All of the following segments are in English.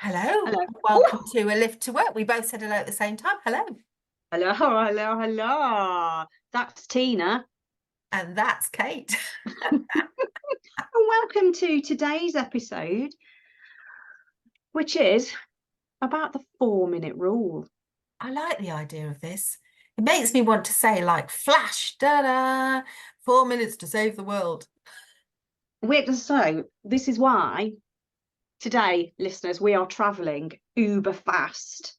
Hello, Hello. welcome Oh, to A Lift to Work. We both said hello at the same time. Hello. hello, hello. That's Tina. And that's Kate. And welcome to today's episode, which is about the 4-minute rule. I like the idea of this. It makes me want to say, like, flash, da-da, 4 minutes to save the world. So, this is why today, listeners, we are traveling uber fast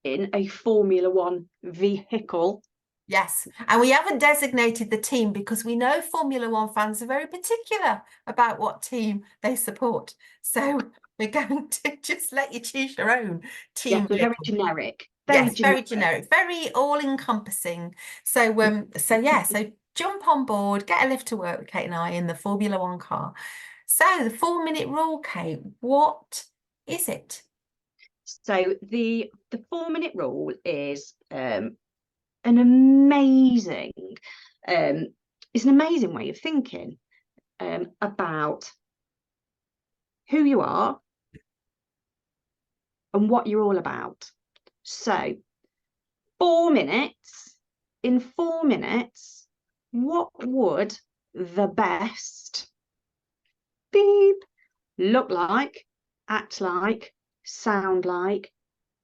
in a Formula One vehicle. Yes. And we haven't designated the team because we know Formula One fans are very particular about what team they support. So we're going to just let you choose your own team Yes, we're very vehicle. generic. Very Yes, very generic. generic, very all-encompassing. So jump on board, get a lift to work with Kate and I in the Formula One car. So the 4-minute rule, Kate, what is it? So the 4-minute rule is an amazing um, it's an amazing way of thinking about who you are and what you're all about. So 4 minutes, in 4 minutes, what would the best beep look like, act like, sound like,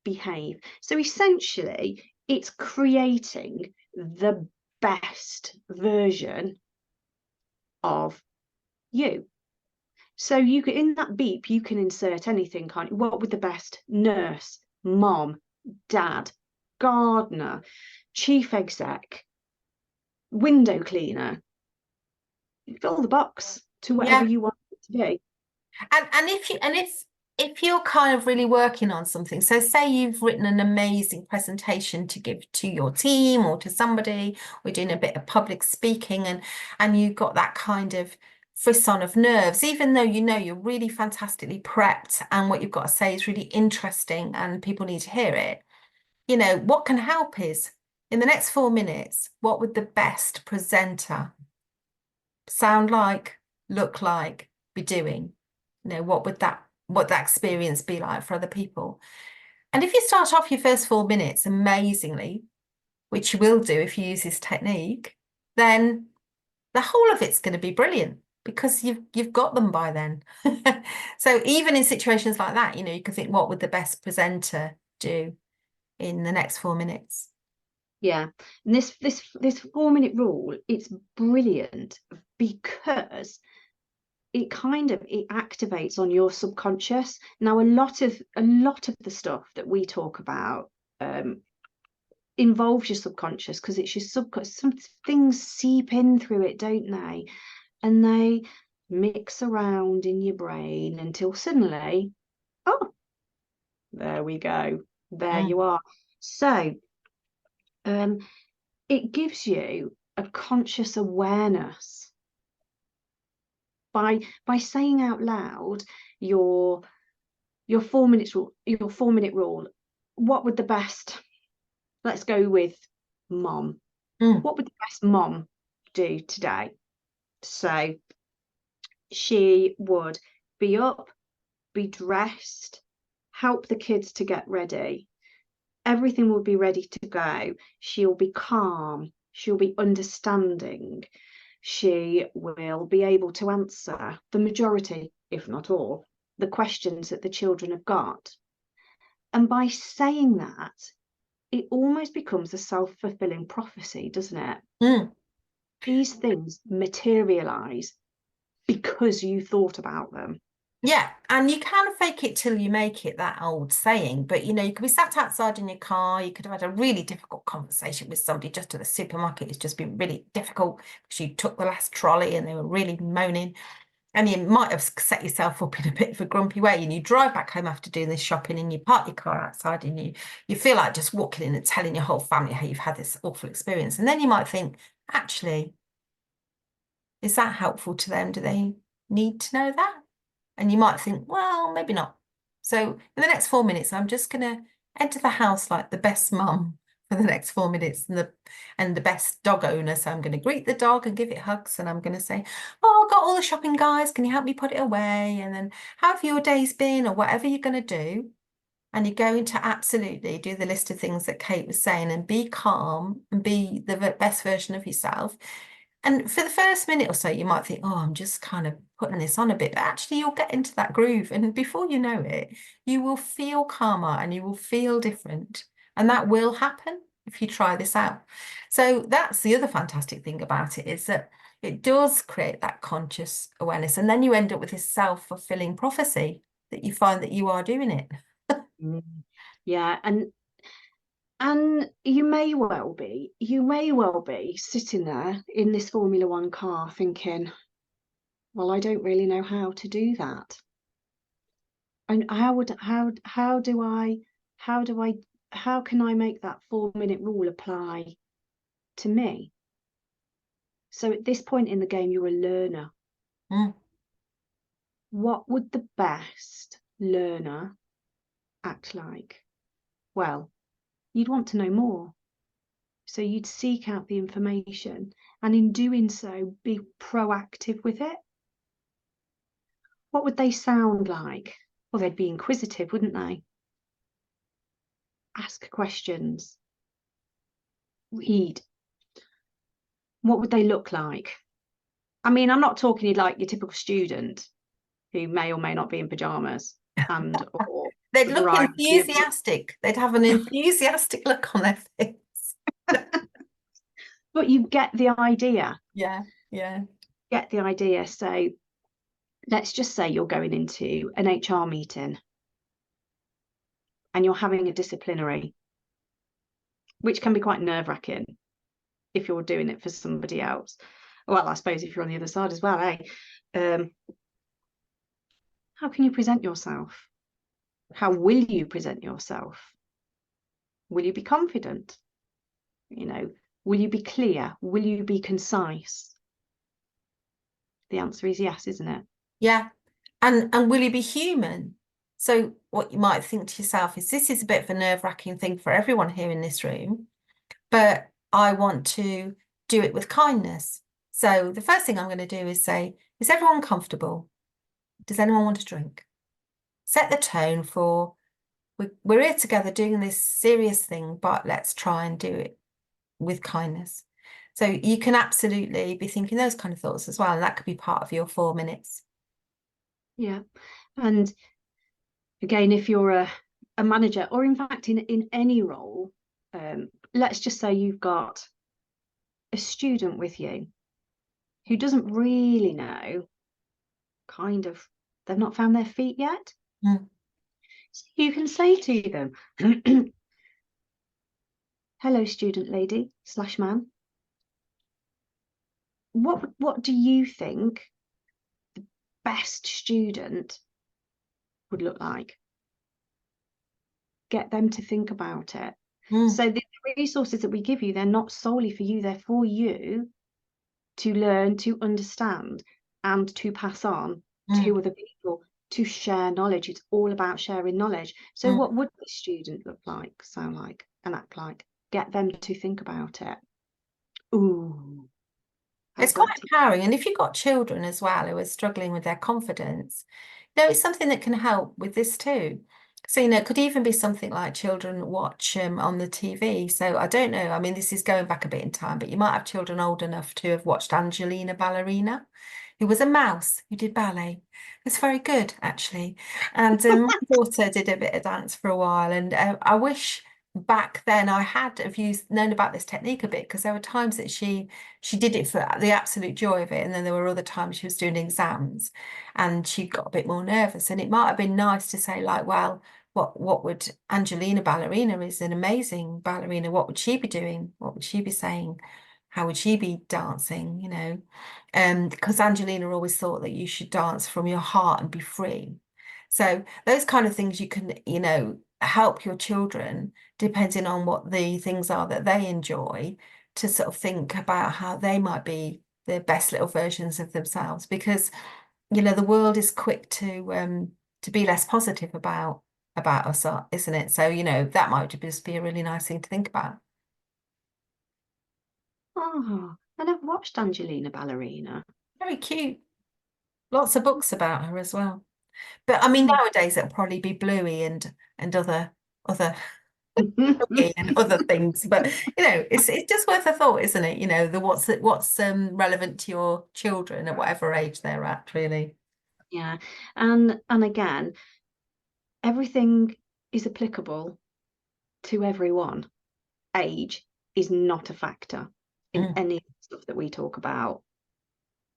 behave? So essentially, it's creating the best version of you. So you can, in that beep, you can insert anything, can't you? What would the best nurse, mom, dad, gardener, chief exec, window cleaner, fill the box to whatever Yeah. you want it to be. And if you're kind of really working on something, so say you've written an amazing presentation to give to your team or to somebody, we're doing a bit of public speaking and you've got that kind of frisson of nerves, even though you know you're really fantastically prepped and what you've got to say is really interesting and people need to hear it. You know, what can help is in the next 4 minutes, what would the best presenter sound like, look like, be doing? You know, what that experience be like for other people? And if you start off your first 4 minutes amazingly, which you will do if you use this technique, then the whole of it's going to be brilliant because you've got them by then. So even in situations like that, you know, you can think, what would the best presenter do in the next 4 minutes? Yeah, and this 4-minute rule, it's brilliant because it activates on your subconscious. Now, a lot of the stuff that we talk about involves your subconscious because it's your subconscious. Some things seep in through it, don't they? And they mix around in your brain until suddenly, oh, there we go. There Mm. you are. So um, it gives you a conscious awareness by saying out loud your your 4 minute rule. What would the best, let's go with mom. Mm. What would the best mom do today? So she would be up, be dressed, help the kids to get ready. Everything will be ready to go. She'll be calm. She'll be understanding. She will be able to answer the majority, if not all, the questions that the children have got. And by saying that, it almost becomes a self-fulfilling prophecy, doesn't it? Mm. These things materialize because you thought about them. Yeah, and you can fake it till you make it, that old saying. But you know, you could be sat outside in your car, you could have had a really difficult conversation with somebody just at the supermarket. It's just been really difficult because you took the last trolley and they were really moaning. And you might have set yourself up in a bit of a grumpy way. And you drive back home after doing this shopping and you park your car outside and you feel like just walking in and telling your whole family how you've had this awful experience. And then you might think, actually, is that helpful to them? Do they need to know that? And you might think, well, maybe not. So in the next 4 minutes, I'm just going to enter the house like the best mum for the next 4 minutes, and the best dog owner. So I'm going to greet the dog and give it hugs, and I'm going to say, "Oh, I've got all the shopping, guys. Can you help me put it away?" And then, "How have your days been?" or whatever you're going to do. And you're going to absolutely do the list of things that Kate was saying and be calm and be the best version of yourself. And for the first minute or so, you might think, "Oh, I'm just kind of putting this on a bit." But actually, you'll get into that groove. And before you know it, you will feel calmer and you will feel different. And that will happen if you try this out. So that's the other fantastic thing about it, is that it does create that conscious awareness. And then you end up with this self-fulfilling prophecy that you find that you are doing it. Mm. Yeah, and you may well be sitting there in this Formula One car thinking, well, I don't really know how to do that. And how can I make that 4-minute rule apply to me? So at this point in the game, you're a learner. Mm. What would the best learner act like? Well, you'd want to know more. So you'd seek out the information, and in doing so, be proactive with it. What would they sound like? Well, they'd be inquisitive, wouldn't they? Ask questions, read. What would they look like? I mean, I'm not talking like your typical student who may or may not be in pajamas and or They'd a look variety of. enthusiastic. They'd have an enthusiastic look on their face. But you get the idea. Yeah, yeah. Get the idea. So let's just say you're going into an HR meeting and you're having a disciplinary, which can be quite nerve-wracking if you're doing it for somebody else. Well, I suppose if you're on the other side as well, how can you present yourself? How will you present yourself? Will you be confident? Will you be clear? Will you be concise? The answer is yes, isn't it? Yeah. And will you be human? So what you might think to yourself is, this is a bit of a nerve-wracking thing for everyone here in this room, but I want to do it with kindness. So the first thing I'm going to do is say, is everyone comfortable? Does anyone want a drink? Set the tone for, we're here together doing this serious thing, but let's try and do it with kindness. So you can absolutely be thinking those kind of thoughts as well. And that could be part of your 4 minutes. Yeah. And again, if you're a manager, or in fact in any role, let's just say you've got a student with you who doesn't really know, they've not found their feet yet. Mm. So you can say to them, hello, student lady/man. What do you think the best student would look like? Get them to think about it. Mm. So the resources that we give you, they're not solely for you, they're for you to learn, to understand, and to pass on to other people, to share knowledge. It's all about sharing knowledge. So what would the student look like, sound like, and act like? Get them to think about it. Ooh, It's I've quite got it. empowering. And if you've got children as well who are struggling with their confidence, it's something that can help with this too. So, it could even be something like children watch on the TV. So I don't know. I mean, this is going back a bit in time, but you might have children old enough to have watched Angelina Ballerina, who was a mouse who did ballet. It's very good, actually. And my daughter did a bit of dance for a while. And I wish back then I had have known about this technique a bit, because there were times that she did it for the absolute joy of it, and then there were other times she was doing exams and she got a bit more nervous, and it might have been nice to say, like, well, what would Angelina Ballerina is an amazing ballerina, what would she be doing, what would she be saying, how would she be dancing, because Angelina always thought that you should dance from your heart and be free. So those kind of things you can help your children, depending on what the things are that they enjoy, to sort of think about how they might be the best little versions of themselves, because the world is quick to be less positive about us, isn't it? So that might just be a really nice thing to think about. Oh, I never watched Angelina Ballerina. Very cute. Lots of books about her as well. But I mean, Oh. nowadays it'll probably be Bluey and other cooking and other things. But it's just worth a thought, isn't it? What's relevant to your children at whatever age they're at, really. Yeah. And again, everything is applicable to everyone. Age is not a factor in Mm, any stuff that we talk about.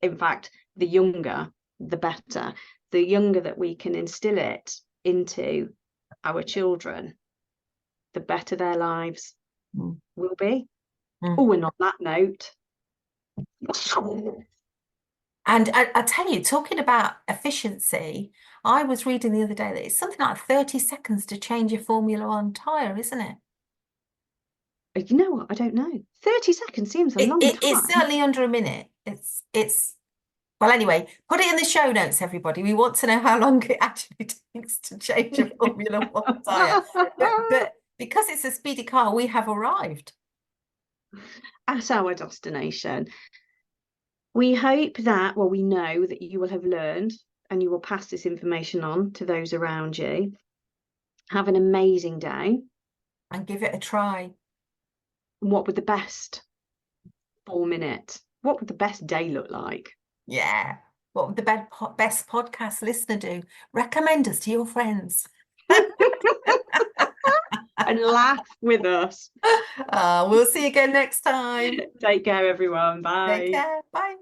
In fact, the younger, the better. The younger that we can instill it into our children, the better their lives mm, will be. mm. Oh, and on that note, And I tell you, talking about efficiency, I was reading the other day that it's something like 30 seconds to change your Formula One tyre, isn't it? you know what? I don't know. 30 seconds seems a long It's time. certainly under a minute. It's well, anyway, put it in the show notes, everybody. We want to know how long it actually takes to change a Formula One tyre. But because it's a speedy car, we have arrived. At our destination. We hope that, well, we know that you will have learned and you will pass this information on to those around you. Have an amazing day. And give it a try. What would the best 4 minutes? What would the best day look like? Yeah. What would the best podcast listener do? Recommend us to your friends. And laugh with us. We'll see you again next time. Take care, everyone. Take Bye. care. Bye.